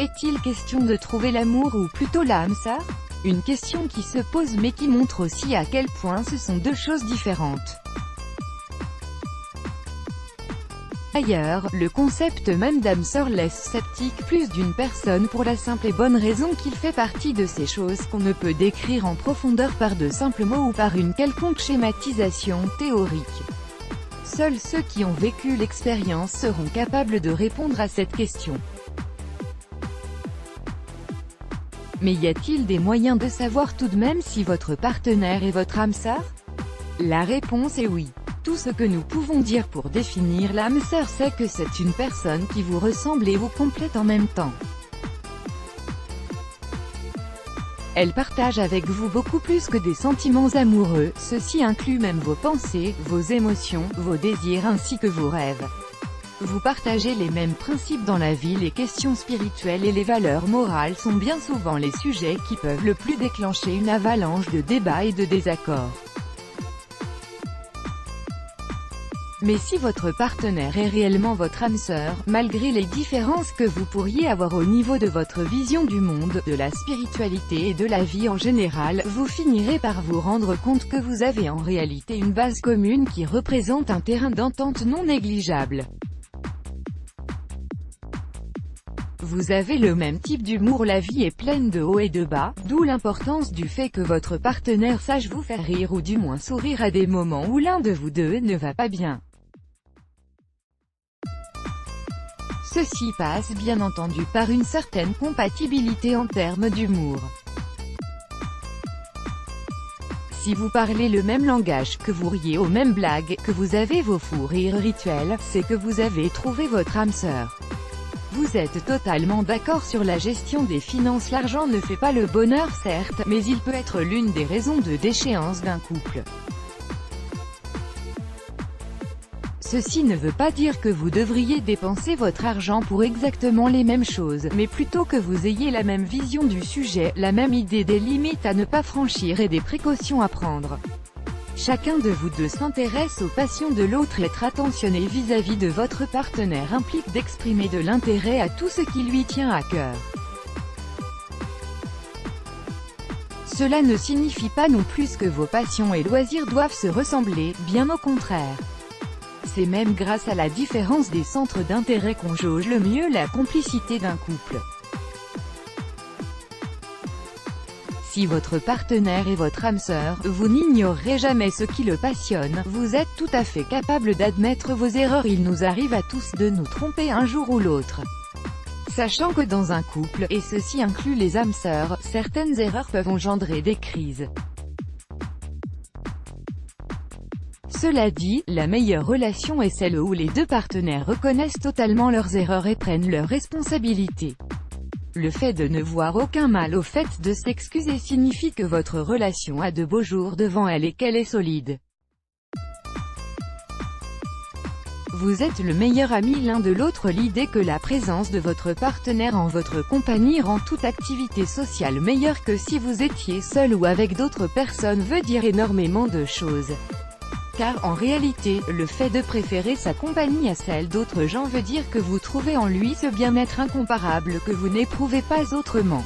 Est-il question de trouver l'amour ou plutôt l'âme sœur? Une question qui se pose mais qui montre aussi à quel point ce sont deux choses différentes. D'ailleurs, le concept même d'âme sœur laisse sceptique plus d'une personne pour la simple et bonne raison qu'il fait partie de ces choses qu'on ne peut décrire en profondeur par de simples mots ou par une quelconque schématisation théorique. Seuls ceux qui ont vécu l'expérience seront capables de répondre à cette question. Mais y a-t-il des moyens de savoir tout de même si votre partenaire est votre âme sœur? La réponse est oui. Tout ce que nous pouvons dire pour définir l'âme sœur, c'est que c'est une personne qui vous ressemble et vous complète en même temps. Elle partage avec vous beaucoup plus que des sentiments amoureux, ceci inclut même vos pensées, vos émotions, vos désirs ainsi que vos rêves. Vous partagez les mêmes principes dans la vie, les questions spirituelles et les valeurs morales sont bien souvent les sujets qui peuvent le plus déclencher une avalanche de débats et de désaccords. Mais si votre partenaire est réellement votre âme sœur, malgré les différences que vous pourriez avoir au niveau de votre vision du monde, de la spiritualité et de la vie en général, vous finirez par vous rendre compte que vous avez en réalité une base commune qui représente un terrain d'entente non négligeable. Vous avez le même type d'humour, la vie est pleine de hauts et de bas, d'où l'importance du fait que votre partenaire sache vous faire rire ou du moins sourire à des moments où l'un de vous deux ne va pas bien. Ceci passe bien entendu par une certaine compatibilité en termes d'humour. Si vous parlez le même langage, que vous riez aux mêmes blagues, que vous avez vos fous rires rituels, c'est que vous avez trouvé votre âme sœur. Vous êtes totalement d'accord sur la gestion des finances. L'argent ne fait pas le bonheur certes, mais il peut être l'une des raisons de déchéance d'un couple. Ceci ne veut pas dire que vous devriez dépenser votre argent pour exactement les mêmes choses, mais plutôt que vous ayez la même vision du sujet, la même idée des limites à ne pas franchir et des précautions à prendre. Chacun de vous deux s'intéresse aux passions de l'autre. Être attentionné vis-à-vis de votre partenaire implique d'exprimer de l'intérêt à tout ce qui lui tient à cœur. Cela ne signifie pas non plus que vos passions et loisirs doivent se ressembler, bien au contraire. C'est même grâce à la différence des centres d'intérêt qu'on jauge le mieux la complicité d'un couple. Si votre partenaire est votre âme sœur, vous n'ignorerez jamais ce qui le passionne, vous êtes tout à fait capable d'admettre vos erreurs. Il nous arrive à tous de nous tromper un jour ou l'autre. Sachant que dans un couple, et ceci inclut les âmes sœurs, certaines erreurs peuvent engendrer des crises. Cela dit, la meilleure relation est celle où les deux partenaires reconnaissent totalement leurs erreurs et prennent leurs responsabilités. Le fait de ne voir aucun mal au fait de s'excuser signifie que votre relation a de beaux jours devant elle et qu'elle est solide. Vous êtes le meilleur ami l'un de l'autre. L'idée que la présence de votre partenaire en votre compagnie rend toute activité sociale meilleure que si vous étiez seul ou avec d'autres personnes veut dire énormément de choses. Car en réalité, le fait de préférer sa compagnie à celle d'autres gens veut dire que vous trouvez en lui ce bien-être incomparable que vous n'éprouvez pas autrement.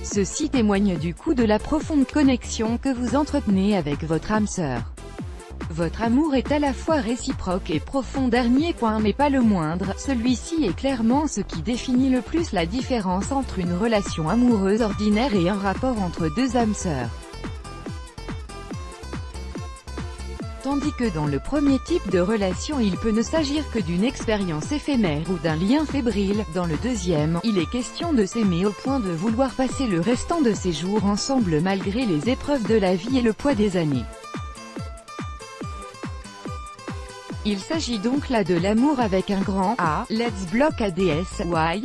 Ceci témoigne du coup de la profonde connexion que vous entretenez avec votre âme sœur. Votre amour est à la fois réciproque et profond. Dernier point mais pas le moindre, celui-ci est clairement ce qui définit le plus la différence entre une relation amoureuse ordinaire et un rapport entre deux âmes sœurs. Tandis que dans le premier type de relation il peut ne s'agir que d'une expérience éphémère ou d'un lien fébrile, dans le deuxième, il est question de s'aimer au point de vouloir passer le restant de ses jours ensemble malgré les épreuves de la vie et le poids des années. Il s'agit donc là de l'amour avec un grand A, let's block ADS, why?